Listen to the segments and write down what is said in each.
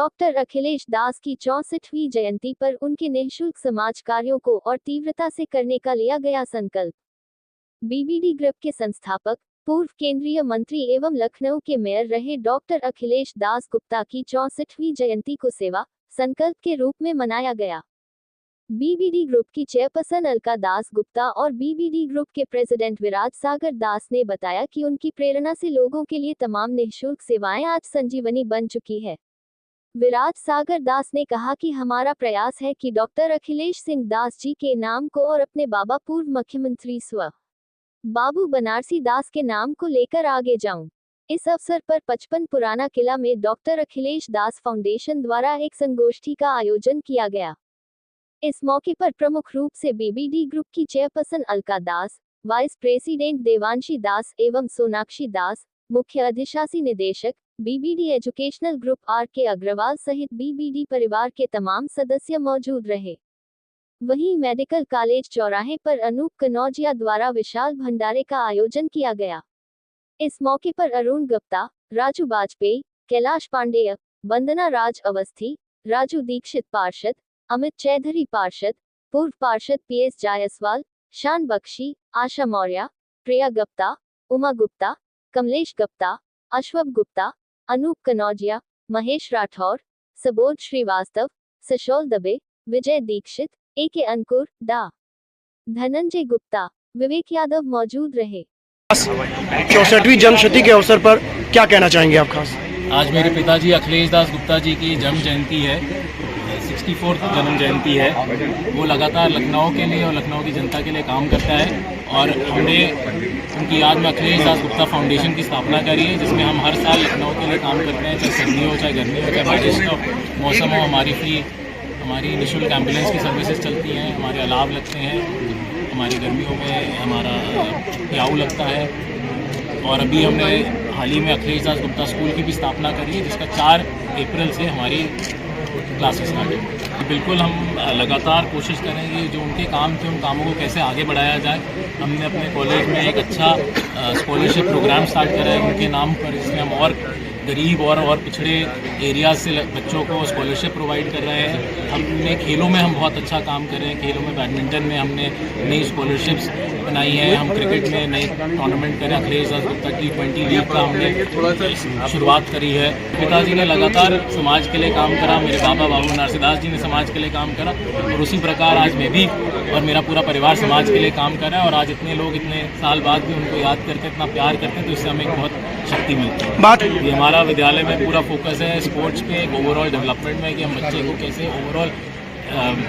Doctor Akhilesh दास की 64वीं जयंती पर उनके निःशुल्क समाज कार्यों को और तीव्रता से करने का लिया गया संकल्प। बीबीडी ग्रुप के संस्थापक, पूर्व केंद्रीय मंत्री एवं लखनऊ के मेयर रहे डॉक्टर अखिलेश दास गुप्ता की 64वीं जयंती को सेवा संकल्प के रूप में मनाया गया। बीबीडी ग्रुप की चेयरपर्सन अलका दास गुप्ता और बीबीडी ग्रुप के प्रेसिडेंट विराज सागर दास ने बताया कि उनकी प्रेरणा से लोगों के लिए तमाम निःशुल्क सेवाएं आज संजीवनी बन चुकी है। विराज सागर दास ने कहा कि हमारा प्रयास है कि डॉक्टर अखिलेश सिंह दास जी के नाम को और अपने बाबा पूर्व मुख्यमंत्री स्व बाबू बनारसी दास के नाम को लेकर आगे जाऊं। इस अवसर पर 55 पुराना किला में डॉक्टर अखिलेश दास फाउंडेशन द्वारा एक संगोष्ठी का आयोजन किया गया। इस मौके पर प्रमुख रूप से बीबीडी ग्रुप की chairperson Alka Das, vice president Devanshi Das एवं सोनाक्षी दास, मुख्य अधिशासी निदेशक BBD educational group RK Agarwal सहित बीबीडी परिवार के तमाम सदस्य मौजूद रहे। वहीं मेडिकल कॉलेज चौराहे पर अनूप कनौजिया द्वारा विशाल भंडारे का आयोजन किया गया। इस मौके पर अरुण गुप्ता, राजू वाजपेयी, कैलाश पांडेय, वंदना राज अवस्थी, राजू दीक्षित पार्षद, अमित चौधरी पार्षद, पूर्व पार्षद PS जायसवाल, शान बख्शी, आशा मौर्य, प्रिया गुप्ता, उमा गुप्ता, कमलेश गुप्ता, अश्वप गुप्ता, अनूप कनौजिया, महेश राठौर, सबोध श्रीवास्तव, सशोल दबे, विजय दीक्षित, AK अंकुर, डा धनंजय गुप्ता, विवेक यादव मौजूद रहे। 64वीं जन्मशती के अवसर पर क्या कहना चाहेंगे आप खास? आज मेरे पिताजी अखिलेश दास गुप्ता जी की जन्म जयंती है, 64th जन्म जयंती है। वो लगातार लखनऊ के लिए और लखनऊ की जनता के लिए काम करता है और हमने उनकी याद में अखिलेश दास गुप्ता फाउंडेशन की स्थापना करी है, जिसमें हम हर साल लखनऊ के लिए काम करते हैं, चाहे सर्दी हो, चाहे गर्मी हो, चाहे बारिश का मौसम हो। हमारी निःशुल्क एम्बुलेंस की सर्विसेज चलती हैं, हमारे अलाव लगते हैं, हमारी गर्मियों में हमारा प्याऊ लगता है। और अभी हमने हाल ही में अखिलेश दास गुप्ता स्कूल की भी स्थापना करी है, जिसका 4 अप्रैल से हमारी क्लासेस स्टार्ट है। बिल्कुल हम लगातार कोशिश करेंगे जो उनके काम थे उन कामों को कैसे आगे बढ़ाया जाए। हमने अपने कॉलेज में एक अच्छा स्कॉलरशिप प्रोग्राम स्टार्ट करा है उनके नाम पर, जिसमें हम और गरीब और पिछड़े एरियाज से बच्चों को स्कॉलरशिप प्रोवाइड कर रहे हैं। हमने खेलों में हम बहुत अच्छा काम कर रहे हैं। खेलों में बैडमिंटन में हमने नई स्कॉलरशिप्स बनाई हैं। हम क्रिकेट में नई टूर्नामेंट करें, अखिलेश दास गुप्ता T20 लीग का हमने शुरुआत करी है। पिताजी ने लगातार समाज के लिए काम करा, मेरे बाबा बनारसी दास जी ने समाज के लिए काम करा और उसी प्रकार आज मैं भी और मेरा पूरा परिवार समाज के लिए काम कर रहा है। और आज इतने लोग इतने साल बाद भी उनको याद करते हैं, इतना प्यार करते हैं, तो इससे हमें बहुत शक्ति मिलती है। ये हमारा विद्यालय में पूरा फोकस है स्पोर्ट्स पे, ओवरऑल डेवलपमेंट में, कि हम बच्चे को कैसे ओवरऑल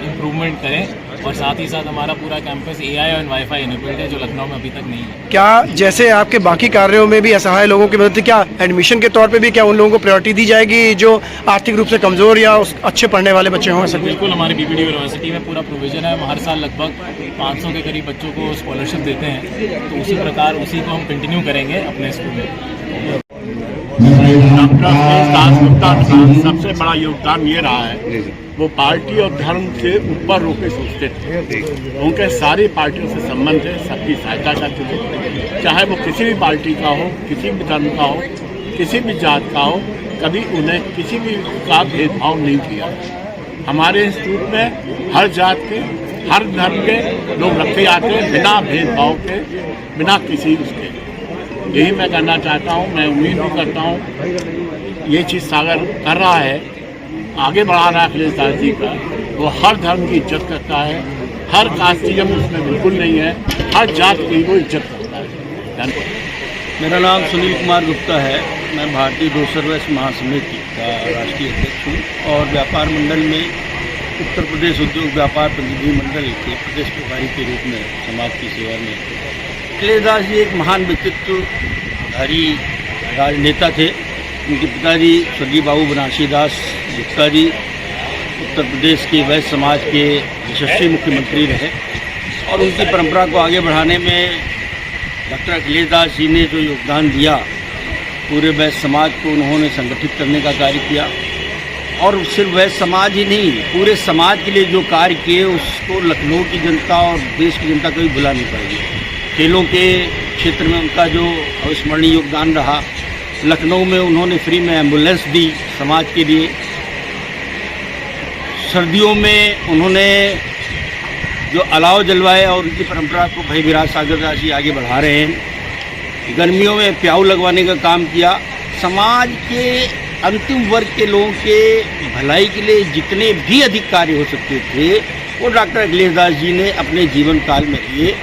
इम्प्रूवमेंट करें। और साथ ही साथ हमारा पूरा कैंपस AI और वाईफाई इनेबल्ड है, जो लखनऊ में अभी तक नहीं है। क्या जैसे आपके बाकी कार्यों में भी असहाय लोगों की मदद, क्या एडमिशन के तौर पे भी क्या उन लोगों को प्रायोरिटी दी जाएगी जो आर्थिक रूप से कमजोर या अच्छे पढ़ने वाले बच्चे हों? बिल्कुल, हमारी बीबीडी यूनिवर्सिटी में पूरा प्रोविजन है। हम हर साल लगभग 500 के करीब बच्चों को स्कॉलरशिप देते हैं, तो उसी प्रकार उसी को हम कंटिन्यू करेंगे अपने स्कूल में। डॉक्टर अखिलेश दास गुप्ता का सबसे बड़ा योगदान ये रहा है, वो पार्टी और धर्म से ऊपर रोके सोचते थे। उनके सारी पार्टियों से संबंध है, सबकी सहायता करते थे, चाहे वो किसी भी पार्टी का हो, किसी भी धर्म का हो, किसी भी जात का हो। कभी उन्हें किसी भी का भेदभाव नहीं किया। हमारे इंस्टीट्यूट में हर जात के, हर धर्म के लोग रखे जाते हैं, बिना भेदभाव के, बिना किसी उसके। यही मैं कहना चाहता हूँ। मैं उम्मीद भी करता हूँ ये चीज़ सागर कर रहा है, आगे बढ़ा रहा है अखिलेश दास जी का। वो हर धर्म की इज्जत करता है, हर कास्टिज्म उसमें बिल्कुल नहीं है, हर जात की वो इज्जत करता है। धन्यवाद। मेरा नाम सुनील कुमार गुप्ता है। मैं भारतीय डोसर वैश्य महासमिति का राष्ट्रीय अध्यक्ष हूँ और व्यापार मंडल में उत्तर प्रदेश उद्योग व्यापार प्रतिनिधि मंडल के प्रदेश प्रभारी के रूप में समाज की सेवा में। अखिलेश दास जी एक महान व्यक्तित्वधारी राजनेता थे। उनके पिताजी स्वर्गीय बाबू बनारसी दास गुप्ता जी उत्तर प्रदेश के वैश्य समाज के यशस्वी मुख्यमंत्री रहे और उनकी परंपरा को आगे बढ़ाने में डॉक्टर अखिलेश दास जी ने जो योगदान दिया, पूरे वैश्य समाज को उन्होंने संगठित करने का कार्य किया। और सिर्फ वैश्य समाज ही नहीं, पूरे समाज के लिए जो कार्य किए उसको लखनऊ की जनता और देश की जनता कभी भुला नहीं पाएगी। खेलों के क्षेत्र में उनका जो अविस्मरणीय योगदान रहा, लखनऊ में उन्होंने फ्री में एम्बुलेंस दी समाज के लिए, सर्दियों में उन्होंने जो अलाव जलवाए और उनकी परंपरा को भाई विराज सागर दास जी आगे बढ़ा रहे हैं। गर्मियों में प्याऊ लगवाने का काम किया। समाज के अंतिम वर्ग के लोगों के भलाई के लिए जितने भी अधिक कार्य हो सकते थे वो डॉक्टर अखिलेश दास जी ने अपने जीवन काल में किए।